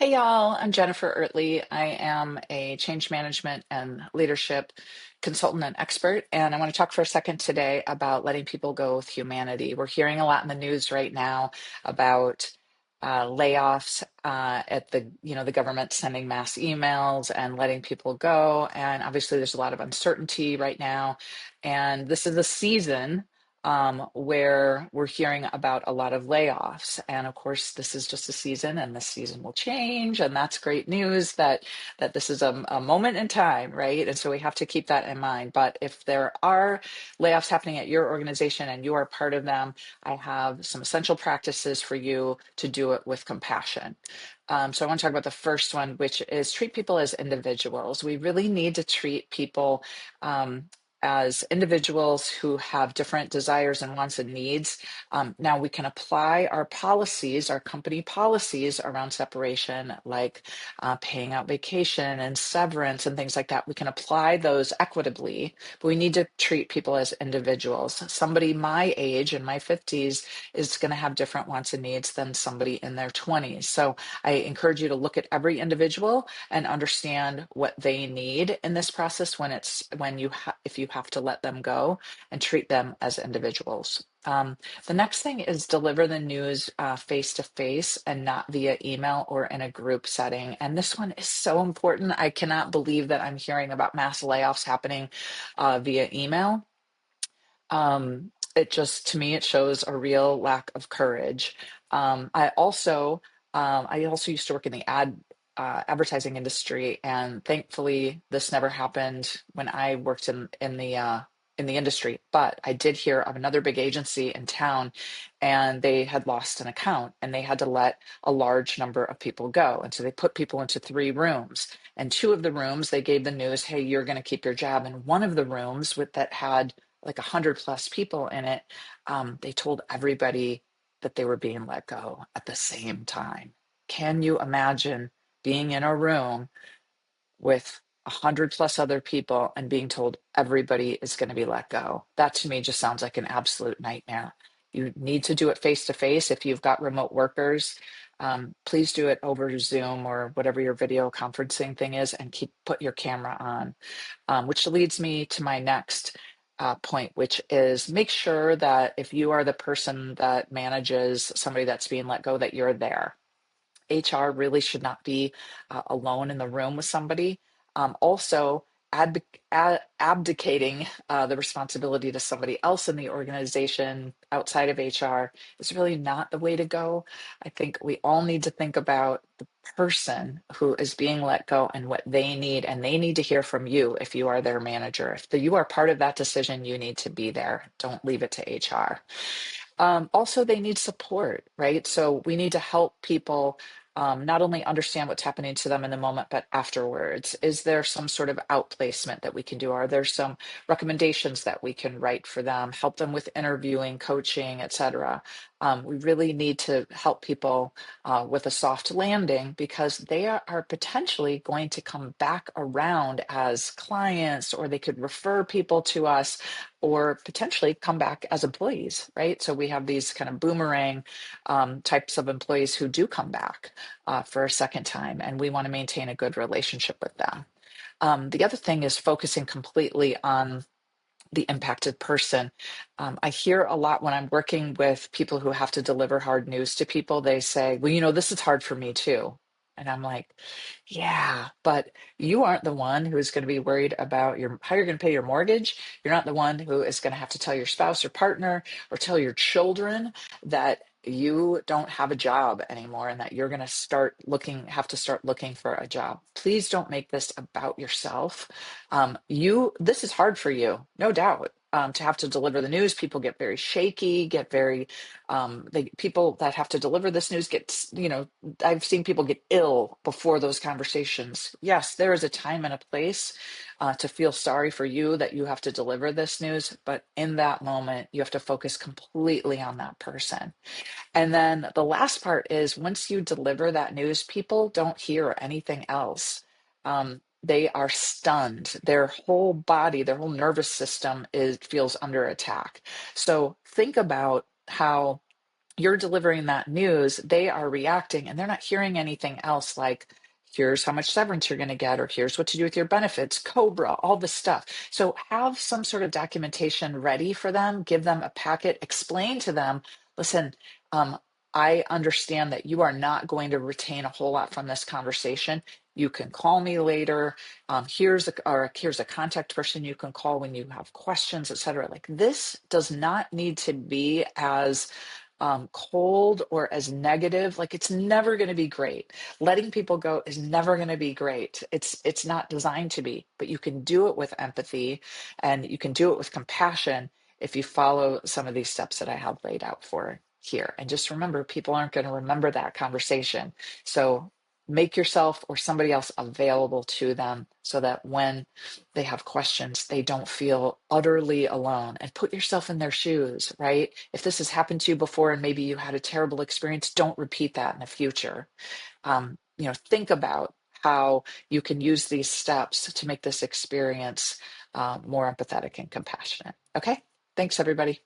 Hey y'all, I'm Jennifer Ertley. I am a change management and leadership consultant and expert, and I want to talk for a second today about letting people go with humanity. We're hearing a lot in the news right now about layoffs at the government sending mass emails and letting people go. And obviously, there's a lot of uncertainty right now, and this is a season where we're hearing about a lot of layoffs. And of course, this is just a season, and this season will change. And that's great news that this is a moment in time, right? And so we have to keep that in mind. But if there are layoffs happening at your organization and you are part of them, I have some essential practices for you to do it with compassion. So I want to talk about the first one, which is treat people as individuals. We really need to treat people as individuals who have different desires and wants and needs. Now we can apply our policies, our company policies around separation, like paying out vacation and severance and things like that. We can apply those equitably, but we need to treat people as individuals. Somebody my age in my 50s is going to have different wants and needs than somebody in their 20s. So I encourage you to look at every individual and understand what they need in this process if you have to let them go, and treat them as individuals. The next thing is deliver the news face to face and not via email or in a group setting. And this one is so important. I cannot believe that I'm hearing about mass layoffs happening via email. To me, it shows a real lack of courage. I also used to work in the advertising industry, and thankfully, this never happened when I worked in the industry. But I did hear of another big agency in town, and they had lost an account, and they had to let a large number of people go, and so they put people into three rooms. And two of the rooms, they gave the news, "Hey, you're going to keep your job." And one of the rooms that had like 100+ people in it, they told everybody that they were being let go at the same time. Can you imagine being in a room with 100+ other people and being told everybody is going to be let go? That to me just sounds like an absolute nightmare. You need to do it face to face. If you've got remote workers, please do it over Zoom or whatever your video conferencing thing is, and put your camera on. Which leads me to my next point, which is make sure that if you are the person that manages somebody that's being let go, that you're there. HR really should not be alone in the room with somebody. Also, abdicating the responsibility to somebody else in the organization outside of HR is really not the way to go. I think we all need to think about the person who is being let go and what they need, and they need to hear from you if you are their manager. You are part of that decision, you need to be there. Don't leave it to HR. Also, they need support, right? So we need to help people not only understand what's happening to them in the moment, but afterwards. Is there some sort of outplacement that we can do? Are there some recommendations that we can write for them, help them with interviewing, coaching, etc.? We really need to help people with a soft landing, because they are potentially going to come back around as clients, or they could refer people to us, or potentially come back as employees, right? So we have these kind of boomerang types of employees who do come back for a second time, and we want to maintain a good relationship with them. The other thing is focusing completely on the impacted person. I hear a lot when I'm working with people who have to deliver hard news to people, they say, "Well, this is hard for me too." And I'm like, yeah, but you aren't the one who's going to be worried about how you're going to pay your mortgage. You're not the one who is going to have to tell your spouse or partner or tell your children that you don't have a job anymore and that you're going to have to start looking for a job. Please don't make this about yourself. This is hard for you, no doubt. To have to deliver the news, people get very shaky, people that have to deliver this news I've seen people get ill before those conversations. Yes, there is a time and a place to feel sorry for you that you have to deliver this news, but in that moment, you have to focus completely on that person. And then the last part is, once you deliver that news, people don't hear anything else. They are stunned. Their whole body, their whole nervous system feels under attack. So think about how you're delivering that news, they are reacting and they're not hearing anything else like, here's how much severance you're going to get, or here's what to do with your benefits, Cobra, all this stuff. So have some sort of documentation ready for them, give them a packet, explain to them, listen, I understand that you are not going to retain a whole lot from this conversation. You can call me later. Here's a contact person you can call when you have questions, et cetera. Like, this does not need to be as cold or as negative. Like, it's never going to be great. Letting people go is never going to be great. It's not designed to be, but you can do it with empathy and you can do it with compassion if you follow some of these steps that I have laid out for here. And just remember, people aren't going to remember that conversation. So make yourself or somebody else available to them so that when they have questions, they don't feel utterly alone. And put yourself in their shoes, right? If this has happened to you before and maybe you had a terrible experience, don't repeat that in the future. Think about how you can use these steps to make this experience more empathetic and compassionate. Okay, thanks everybody.